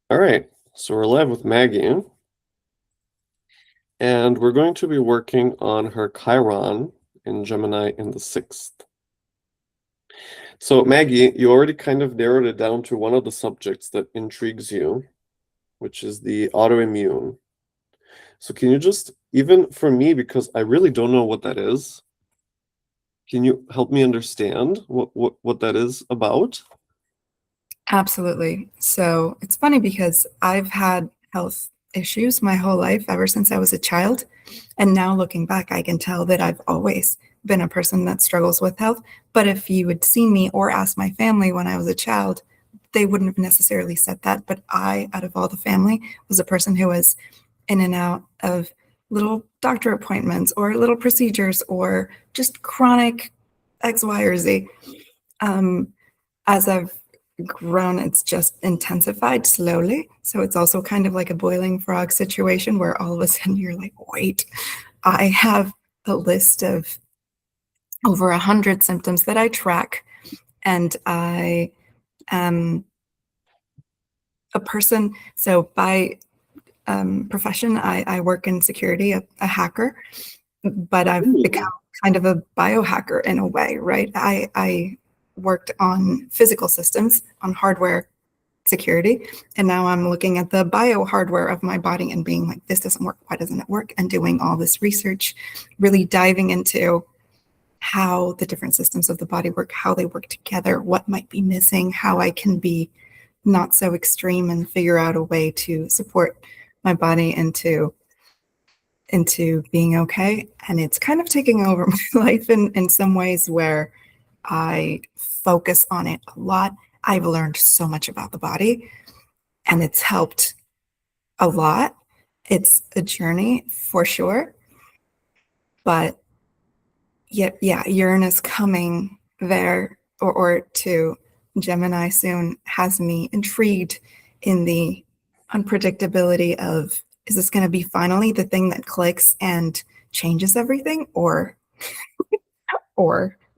All right, so we're live with Maggie, and we're going to be working on her Chiron in Gemini in the sixth. So, Maggie, you already kind of narrowed it down to one of the subjects that intrigues you, which is the autoimmune. So, can you just, even for me, because I really don't know what that is, can you help me understand what that is about? Absolutely. So it's funny because I've had health issues my whole life, ever since I was a child. And now looking back, I can tell that I've always been a person that struggles with health. But if you had seen me or asked my family when I was a child, they wouldn't have necessarily said that. But I, out of all the family, was a person who was in and out of little doctor appointments or little procedures or just chronic X, Y, or Z. Um, as I've grown, it's just intensified slowly. So it's also kind of like a boiling frog situation where all of a sudden you're like, wait, I have a list of over 100 symptoms that I track, and I am a person. So by profession, I work in security, a hacker, but I've become Ooh. kind of a biohacker in a way, right? I worked on physical systems, on hardware security. And now I'm looking at the bio hardware of my body and being like, this doesn't work. Why doesn't it work? And doing all this research, really diving into how the different systems of the body work, how they work together, what might be missing, how I can be not so extreme and figure out a way to support my body into being okay. And it's kind of taking over my life in some ways where I focus on it a lot. I've learned so much about the body and it's helped a lot. It's a journey for sure. But yeah, Uranus coming there or to Gemini soon has me intrigued in the unpredictability of, is this going to be finally the thing that clicks and changes everything, or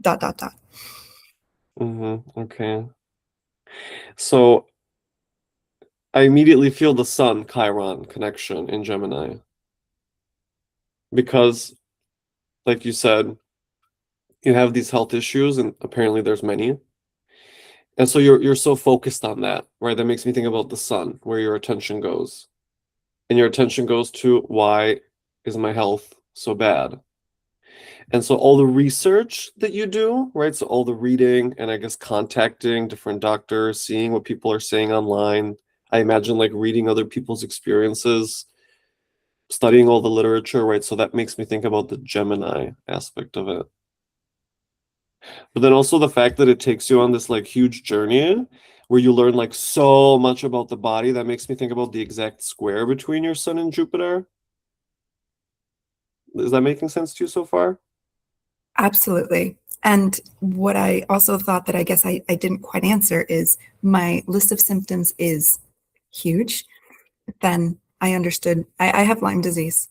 dot dot dot. Okay. So I immediately feel the Sun Chiron connection in Gemini because, like you said, you have these health issues, and apparently there's many. And so you're so focused on that, right? That makes me think about the Sun, where your attention goes. And your attention goes to, why is my health so bad? And so all the research that you do, right? So all the reading and I guess contacting different doctors, seeing what people are saying online. I imagine like reading other people's experiences, studying all the literature, right? So that makes me think about the Gemini aspect of it. But then also the fact that it takes you on this like huge journey where you learn like so much about the body, that makes me think about the exact square between your Sun and Jupiter. Is that making sense to you so far? Absolutely. And what I also thought that I guess I didn't quite answer is my list of symptoms is huge. Then I understood I have Lyme disease.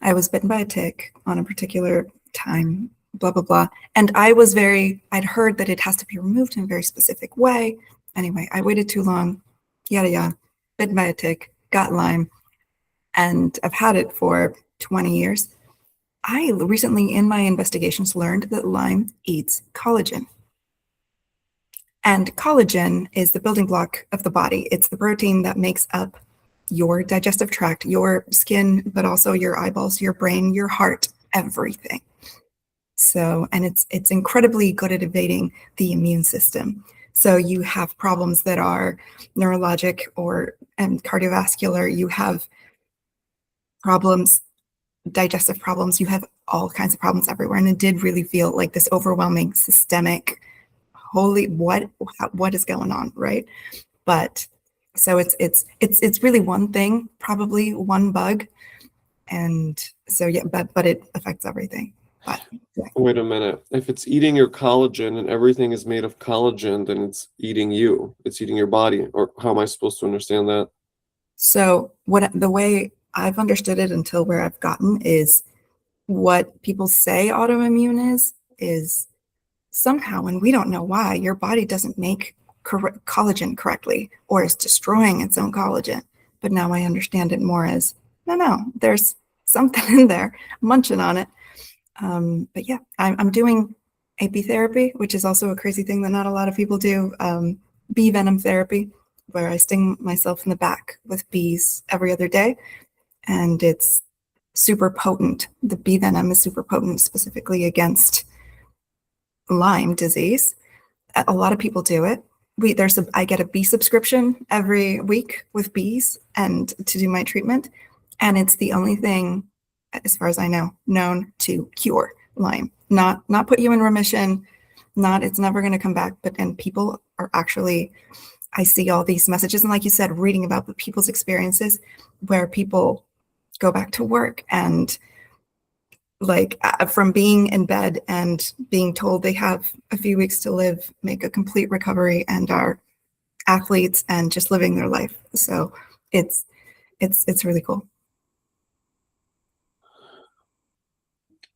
I was bitten by a tick on a particular time, blah, blah, blah. And I'd heard that it has to be removed in a very specific way. Anyway, I waited too long, yada, yada, bitten by a tick, got Lyme, and I've had it for 20 years. I recently, in my investigations, learned that Lyme eats collagen. And collagen is the building block of the body. It's the protein that makes up your digestive tract, your skin, but also your eyeballs, your brain, your heart, everything. So, and it's incredibly good at evading the immune system. So you have problems that are neurologic and cardiovascular. You have problems, digestive problems. You have all kinds of problems everywhere. And it did really feel like this overwhelming systemic, holy, what is going on, right? But so it's really one thing, probably one bug. And so yeah, but it affects everything. But yeah. Wait a minute. If it's eating your collagen and everything is made of collagen, then it's eating you. It's eating your body. Or how am I supposed to understand that? So what the way I've understood it until where I've gotten is what people say autoimmune is somehow, and we don't know why, your body doesn't make collagen correctly or is destroying its own collagen. But now I understand it more as, no, there's something in there, munching on it. But yeah, I'm doing apitherapy, which is also a crazy thing that not a lot of people do. Bee venom therapy, where I sting myself in the back with bees every other day. And it's super potent. The bee venom is super potent, specifically against Lyme disease. A lot of people do it. I get a bee subscription every week with bees and to do my treatment. And it's the only thing, as far as I know, known to cure Lyme. Not put you in remission, it's never going to come back. And people are actually, I see all these messages, and like you said, reading about the people's experiences where people go back to work and from being in bed and being told they have a few weeks to live, make a complete recovery and are athletes and just living their life. So it's really cool.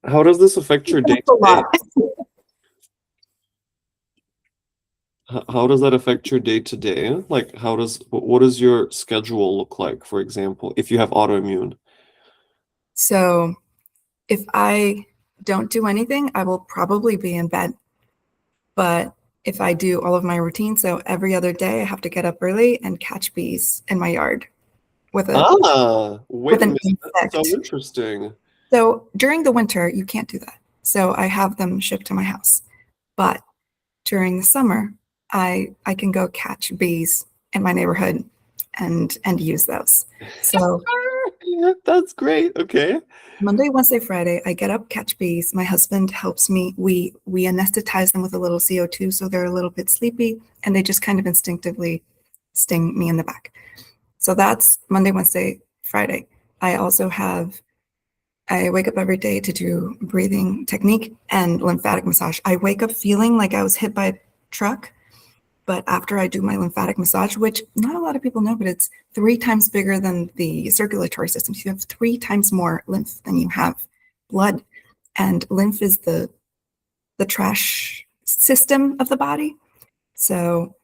How does this affect your day to day? How does that affect your day to day? Like, what does your schedule look like, for example, if you have autoimmune? So if I don't do anything, I will probably be in bed. But if I do all of my routine, so every other day I have to get up early and catch bees in my yard with Wait an a minute, that's so insect. interesting. So during the winter, you can't do that. So I have them shipped to my house. But during the summer, I can go catch bees in my neighborhood and use those. So That's great. Okay. Monday, Wednesday, Friday, I get up, catch bees. My husband helps me. We anesthetize them with a little CO2 so they're a little bit sleepy and they just kind of instinctively sting me in the back. So that's Monday, Wednesday, Friday. I wake up every day to do breathing technique and lymphatic massage. I wake up feeling like I was hit by a truck, but after I do my lymphatic massage, which not a lot of people know, but it's 3 times bigger than the circulatory system. So you have 3 times more lymph than you have blood. And lymph is the trash system of the body. So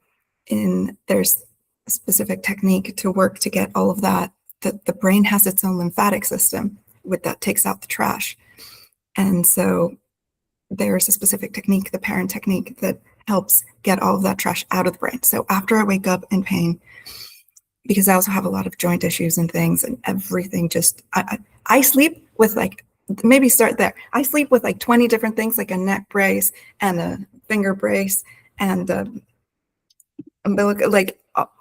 there's a specific technique to work to get all of that. The brain has its own lymphatic system that takes out the trash. And so there's a specific technique, the parent technique, that helps get all of that trash out of the brain. So after I wake up in pain, because I also have a lot of joint issues and things and everything, I sleep with maybe start there. I sleep with 20 different things, like a neck brace and a finger brace and umbilical,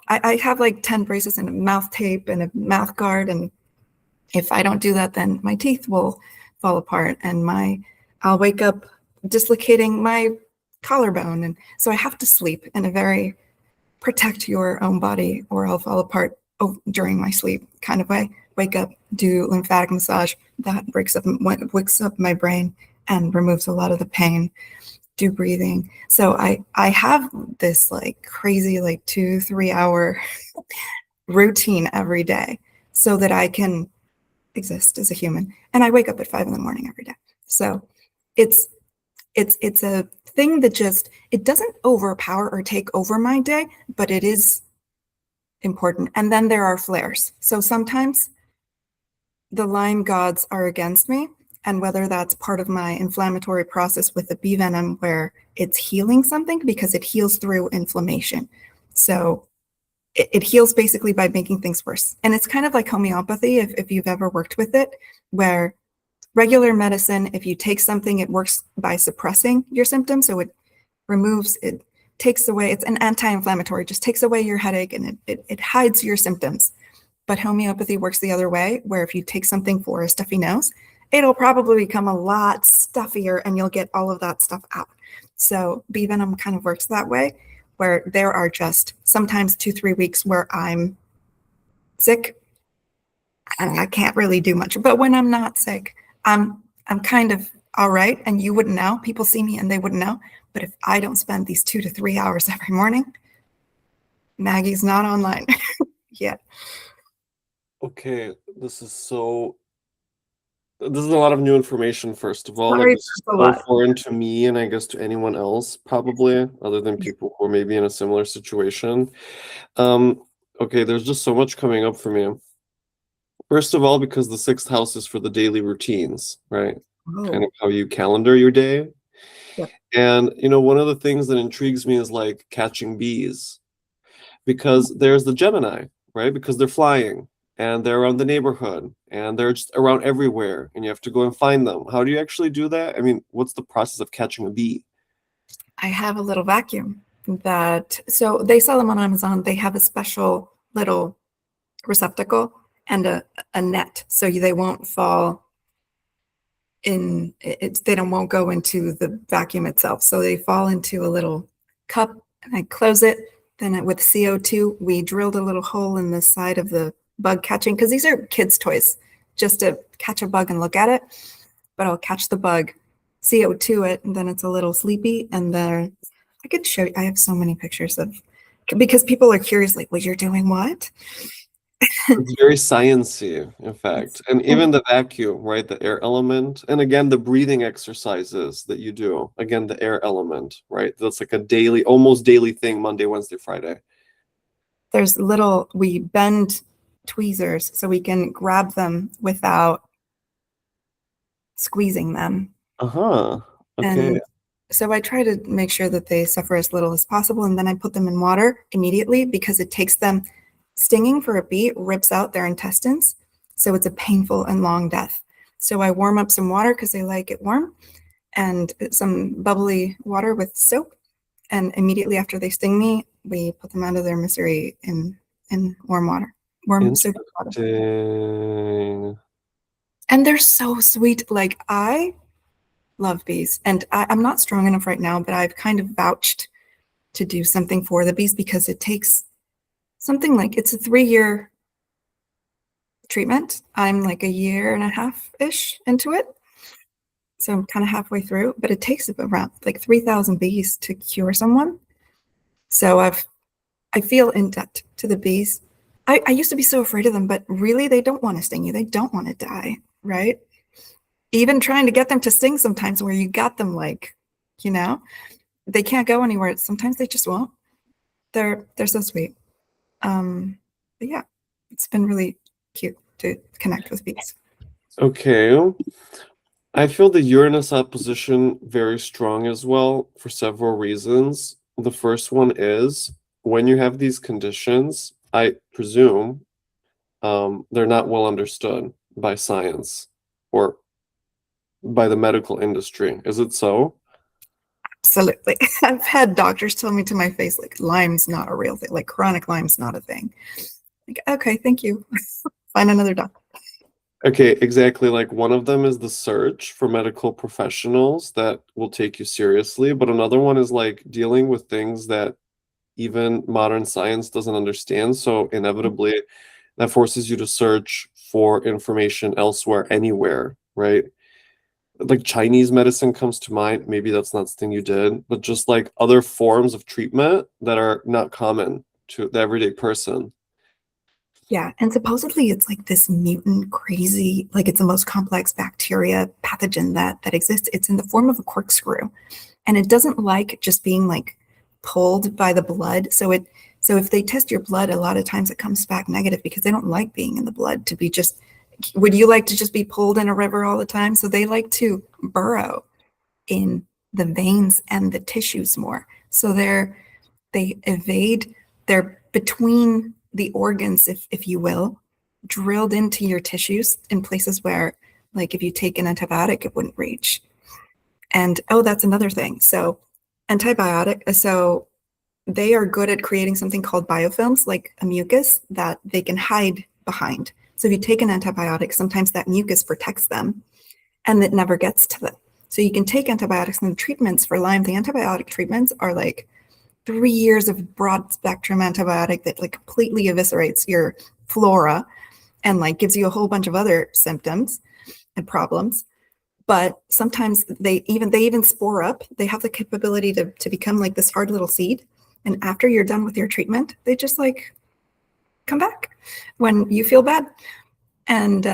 I have 10 braces and a mouth tape and a mouth guard. And if I don't do that, then my teeth will fall apart and I'll wake up dislocating my collarbone. And so I have to sleep in a very protect your own body or I'll fall apart during my sleep kind of way. Wake up, do lymphatic massage. That wakes up my brain and removes a lot of the pain. Do breathing. So I have this crazy 2-3 hour routine every day so that I can exist as a human. And I wake up at 5 a.m. every day. So it's a thing that it doesn't overpower or take over my day, but it is important. And then there are flares. So sometimes the Lyme gods are against me, and whether that's part of my inflammatory process with the bee venom where it's healing something because it heals through inflammation. So it heals basically by making things worse. And it's kind of like homeopathy, if you've ever worked with it, where regular medicine, if you take something, it works by suppressing your symptoms. So it takes away, it's an anti-inflammatory, just takes away your headache and it hides your symptoms. But homeopathy works the other way, where if you take something for a stuffy nose, it'll probably become a lot stuffier and you'll get all of that stuff out. So bee venom kind of works that way, where there are just sometimes 2-3 weeks where I'm sick and I can't really do much. But when I'm not sick, I'm kind of all right. And you wouldn't know. People see me and they wouldn't know. But if I don't spend these 2 to 3 hours every morning, Maggie's not online yet. Okay, this is so This is a lot of new information, first of all. Like, Sorry, this is that's a so lot. foreign to me, and I guess to anyone else, probably, other than people who are maybe in a similar situation. Um, okay, there's just so much coming up for me. First of all, because the sixth house is for the daily routines, right? Kind Oh, of how you calendar your day. yep. And, one of the things that intrigues me is like catching bees, because there's the Gemini, right? Because they're flying and they're around the neighborhood and they're just around everywhere and you have to go and find them. How do you actually do that? I mean, what's the process of catching a bee? I have a little vacuum so they sell them on Amazon. They have a special little receptacle and a net so they won't fall in they don't won't go into the vacuum itself. So they fall into a little cup and I close it. Then with CO2, we drilled a little hole in the side of the bug catching, because these are kids' toys, just to catch a bug and look at it. But I'll catch the bug, CO2 it, and then it's a little sleepy. And then I could show you, I have so many pictures of, because people are curious, like, well, you're doing what? It's very sciency, in fact. And even the vacuum, right? The air element. And again, the breathing exercises that you do. Again, the air element, right? That's like a daily, almost daily thing, Monday, Wednesday, Friday. We bend tweezers so we can grab them without squeezing them. Uh-huh. Okay. And so I try to make sure that they suffer as little as possible. And then I put them in water immediately, because it takes them, stinging for a bee rips out their intestines. So it's a painful and long death. So I warm up some water because they like it warm, and some bubbly water with soap. And immediately after they sting me, we put them out of their misery in warm water, warm soap water. Interesting. And they're so sweet. Like, I love bees, and I'm not strong enough right now, but I've kind of vouched to do something for the bees, because it takes something like, it's a 3-year treatment. I'm like a year and a half-ish into it. So I'm kind of halfway through, but it takes around like 3,000 bees to cure someone. So I feel in debt to the bees. I used to be so afraid of them, but really they don't want to sting you. They don't want to die, right? Even trying to get them to sting sometimes, where you got them, like, they can't go anywhere. Sometimes they just won't. They're so sweet. But yeah, it's been really cute to connect with bees. Okay. I feel the Uranus opposition very strong as well for several reasons. The first one is, when you have these conditions, I presume they're not well understood by science or by the medical industry. Is it so? Absolutely. I've had doctors tell me to my face, like, Lyme's not a real thing, like chronic Lyme's not a thing. Like, okay, thank you. Find another doctor. Okay, exactly. Like, one of them is the search for medical professionals that will take you seriously, but another one is like dealing with things that even modern science doesn't understand. So inevitably, that forces you to search for information elsewhere, anywhere, right? Like Chinese medicine comes to mind. Maybe that's not something you did, but just like other forms of treatment that are not common to the everyday person. Yeah, and supposedly it's like this mutant crazy, like it's the most complex bacteria pathogen that exists. It's in the form of a corkscrew, and it doesn't like just being like pulled by the blood. So if they test your blood, a lot of times it comes back negative, because they don't like being in the blood to be just, would you like to just be pulled in a river all the time? So they like to burrow in the veins and the tissues more. So they evade, they're between the organs, if you will, drilled into your tissues in places where, like, if you take an antibiotic, it wouldn't reach. And oh, that's another thing. So they are good at creating something called biofilms, like a mucus that they can hide behind. So if you take an antibiotic, sometimes that mucus protects them and it never gets to them. So you can take antibiotics, and the treatments for Lyme, the antibiotic treatments are like 3 years of broad spectrum antibiotic that like completely eviscerates your flora and like gives you a whole bunch of other symptoms and problems. But sometimes they even spore up. They have the capability to become like this hard little seed. And after you're done with your treatment, they just like come back when you feel bad. And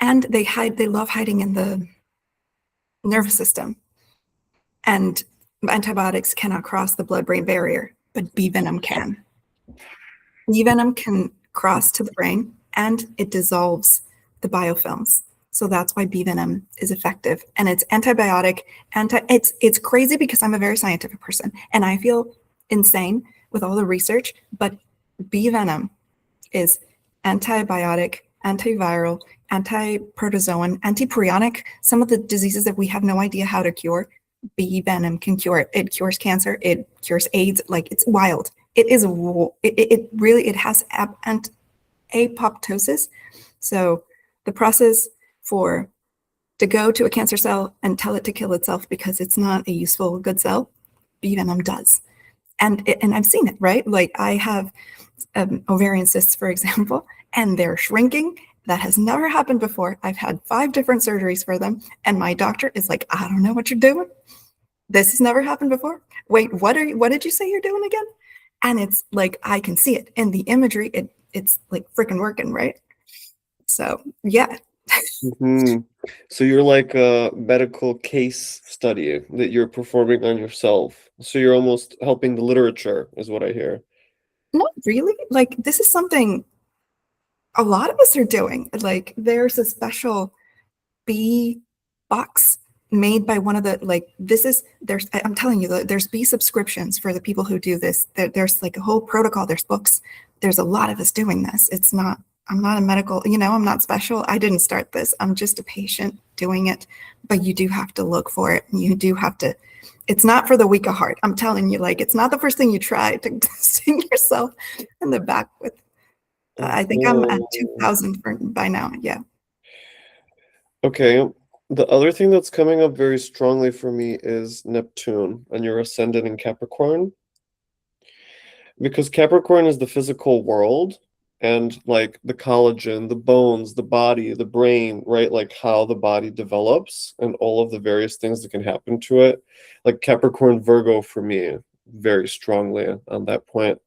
And they love hiding in the nervous system. And antibiotics cannot cross the blood-brain barrier, but bee venom can. Bee venom can cross to the brain, and it dissolves the biofilms. So that's why bee venom is effective. And it's antibiotic. It's crazy because I'm a very scientific person, and I feel insane with all the research, but bee venom is antibiotic, antiviral, anti-protozoan, antiprionic. Some of the diseases that we have no idea how to cure, bee venom can cure it. It cures cancer. It cures AIDS. Like, it's wild. It is. It really, it has apoptosis. So the process to go to a cancer cell and tell it to kill itself because it's not a useful good cell, bee venom does. And I've seen it, right? Like, I have ovarian cysts, for example, and they're shrinking. That has never happened before. I've had 5 different surgeries for them, and my doctor is like, I don't know what you're doing. This has never happened before. Wait, what did you say you're doing again? And it's like, I can see it in the imagery. It's like freaking working, right? So yeah. So you're like a medical case study that you're performing on yourself. So you're almost helping the literature, is what I hear. Not really. Like, this is something a lot of us are doing. Like, there's a special bee box made by one of the, like, I'm telling you, there's bee subscriptions for the people who do this. There's like a whole protocol. There's books. There's a lot of us doing this. I'm not a medical, I'm not special. I didn't start this. I'm just a patient doing it. But you do have to look for it. You do have to. It's not for the weak of heart. I'm telling you, like, it's not the first thing you try to sting yourself in the back with. I think I'm at 2,000 by now. Yeah. Okay. The other thing that's coming up very strongly for me is Neptune and your ascendant in Capricorn. Because Capricorn is the physical world and like the collagen, the bones, the body, the brain, right? Like how the body develops and all of the various things that can happen to it. Like Capricorn Virgo for me, very strongly on that point.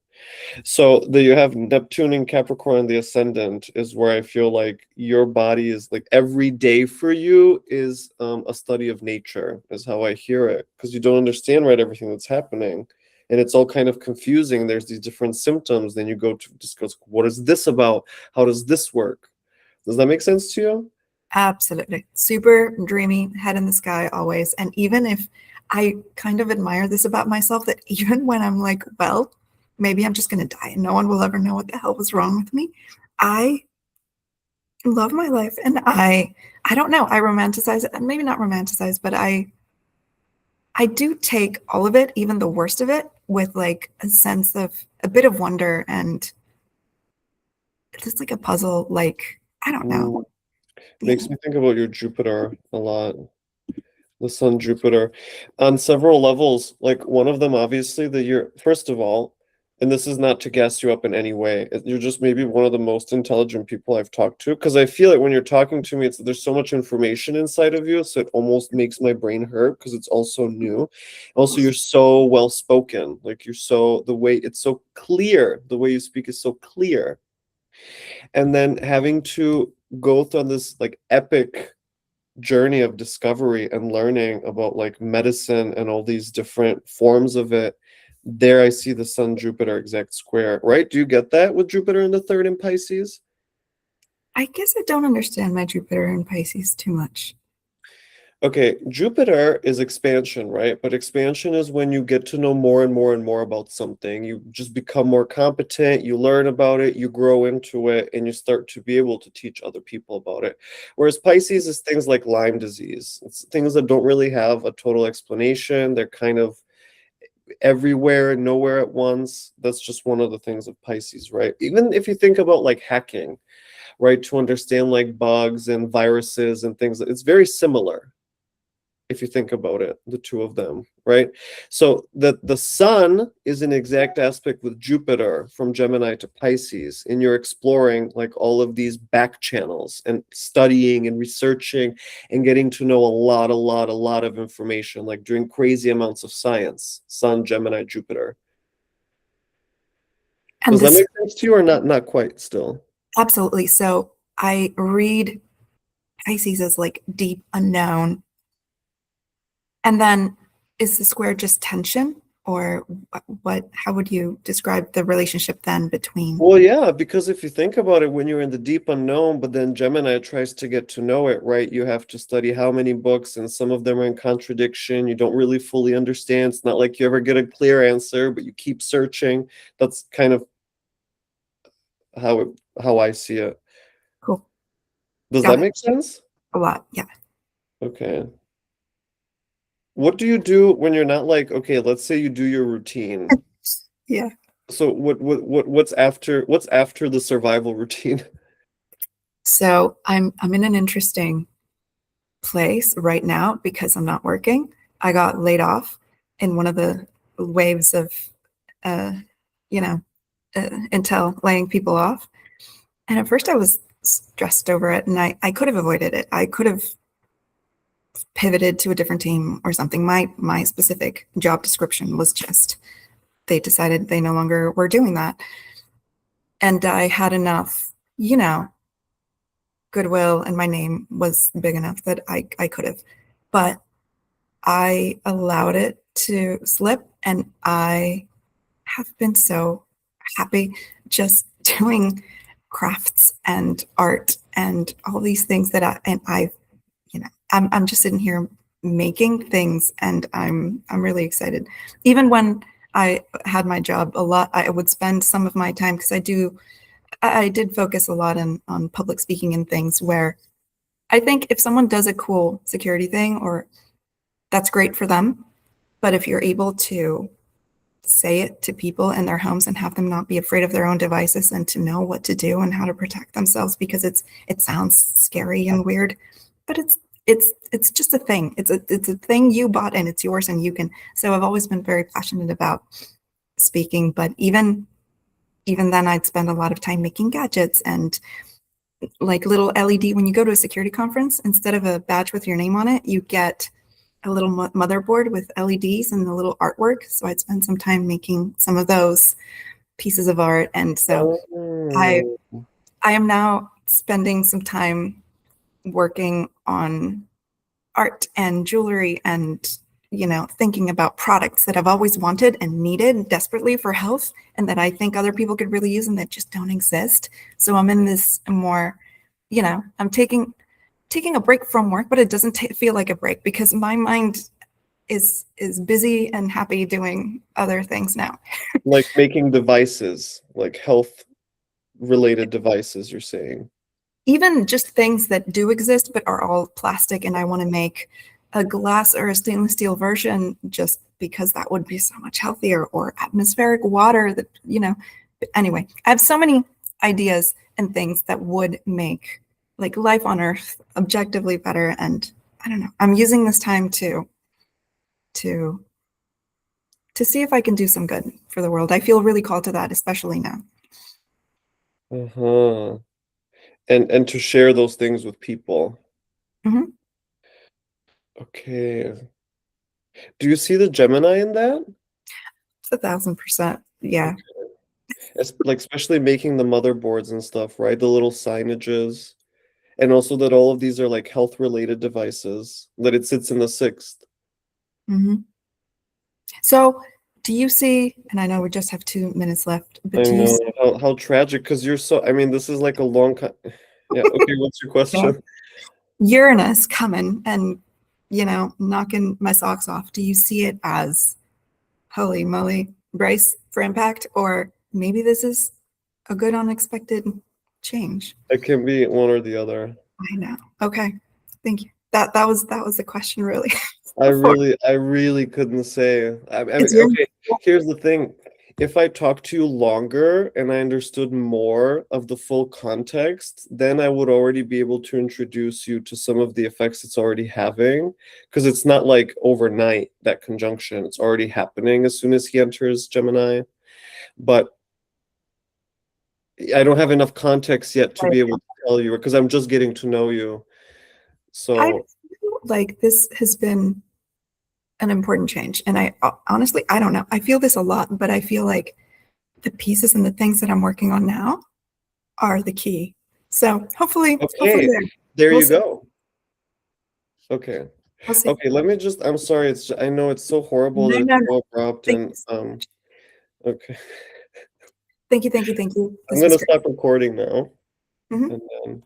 So that you have Neptune in Capricorn, the ascendant, is where I feel like your body is like every day for you is a study of nature, is how I hear it, because you don't understand right everything that's happening, and it's all kind of confusing. There's these different symptoms. Then you go to discuss, what is this about? How does this work? Does that make sense to you? Absolutely. Super dreamy, head in the sky always. And even if I kind of admire this about myself, that even when I'm like, well, maybe I'm just going to die and no one will ever know what the hell was wrong with me, I love my life. And I don't know, I romanticize it. Maybe not romanticize, but I do take all of it, even the worst of it, with like a sense of a bit of wonder, and it's like a puzzle. Like, I don't know. Makes me think about your Jupiter a lot. The Sun Jupiter on several levels. Like one of them, obviously, that you're, first of all, and this is not to gas you up in any way, you're just maybe one of the most intelligent people I've talked to, because I feel like when you're talking to me, there's so much information inside of you, so it almost makes my brain hurt because it's all so new. Also, you're so well spoken. Like the way it's so clear, the way you speak is so clear. And then having to go through this like epic journey of discovery and learning about like medicine and all these different forms of it, there I see the Sun Jupiter exact square, right? Do you get that with Jupiter in the third in Pisces? I guess I don't understand my Jupiter in Pisces too much. Okay, Jupiter is expansion, right? But expansion is when you get to know more and more and more about something. You just become more competent, you learn about it, you grow into it, and you start to be able to teach other people about it. Whereas Pisces is things like Lyme disease. It's things that don't really have a total explanation. They're kind of everywhere, nowhere at once. That's just one of the things of Pisces, right? Even if you think about like hacking, right, to understand like bugs and viruses and things, it's very similar if you think about it, the two of them, right? So the sun is an exact aspect with Jupiter from Gemini to Pisces, and you're exploring like all of these back channels and studying and researching and getting to know a lot of information, like doing crazy amounts of science. Sun, Gemini, Jupiter. And Does that this, make sense to you, or not quite still? absolutely. So I read Pisces is like deep unknown. And then is the square just tension, or what, how would you describe the relationship then between? Well, yeah, because if you think about it, when you're in the deep unknown, but then Gemini tries to get to know it, right? You have to study how many books, and some of them are in contradiction. You don't really fully understand. It's not like you ever get a clear answer, but you keep searching. That's kind of how I see it. Cool. Does Got that it. make sense? A lot. Yeah. Okay. What do you do when you're not like, okay, let's say you do your routine. Yeah. So what's after the survival routine? So I'm in an interesting place right now because I'm not working. I got laid off in one of the waves of, uh, you know, Intel laying people off. And at first I was stressed over it, and I could have avoided it. I could have pivoted to a different team or something. My specific job description was just, they decided they no longer were doing that. And I had enough, goodwill, and my name was big enough that I could have. But I allowed it to slip, and I have been so happy just doing crafts and art and all these things that I'm just sitting here making things, and I'm really excited. Even when I had my job a lot, I would spend some of my time, because I did focus a lot on public speaking and things, where I think if someone does a cool security thing, or that's great for them, but if you're able to say it to people in their homes and have them not be afraid of their own devices, and to know what to do and how to protect themselves, because it sounds scary and weird, but it's just a thing. It's a thing you bought, and it's yours, and you can. So I've always been very passionate about speaking, but even then I'd spend a lot of time making gadgets and like little LED. When you go to a security conference, instead of a badge with your name on it, you get a little motherboard with LEDs and a little artwork. So I'd spend some time making some of those pieces of art. And so I am now spending some time working on art and jewelry, and thinking about products that I've always wanted and needed desperately for health, and that I think other people could really use, and that just don't exist. So I'm in this more, I'm taking a break from work, but it doesn't feel like a break, because my mind is busy and happy doing other things now. Like making devices, like health related devices, you're saying? Even just things that do exist but are all plastic, and I want to make a glass or a stainless steel version, just because that would be so much healthier, or atmospheric water that, but anyway, I have so many ideas and things that would make like life on Earth objectively better. And I don't know, I'm using this time to see if I can do some good for the world. I feel really called to that, especially now. Uh-huh. And to share those things with people. Mhm. Okay. Do you see the Gemini in that? It's 1,000%. Yeah. It's like especially making the motherboards and stuff, right? The little signages. And also that all of these are like health related devices, that it sits in the sixth. Hmm. So do you see, and I know we just have 2 minutes left, but I do you know see, how tragic, because you're so, I mean, this is like a long yeah, okay, what's your question? Uranus coming and, knocking my socks off? Do you see it as, holy moly, brace for impact, or maybe this is a good unexpected change? It can be one or the other. I know. Okay. Thank you. That was the question, really. I Before. really couldn't say. I mean, It's your okay, here's the thing. If I talked to you longer and I understood more of the full context, then I would already be able to introduce you to some of the effects it's already having. Because it's not like overnight, that conjunction. It's already happening as soon as he enters Gemini. But I don't have enough context yet to be able to tell you, because I'm just getting to know you. I So feel like this has been an important change. And I honestly, I don't know. I feel this a lot, but I feel like the pieces and the things that I'm working on now are the key. So hopefully okay, there. there We'll you see. go. Okay. We'll see. Okay, let me just, I'm sorry, I know it's so horrible No, that it's no, no. so abrupt Thank and you so much. okay. Thank you, thank you, thank you. I'm This was gonna great. stop recording now Mhm. and then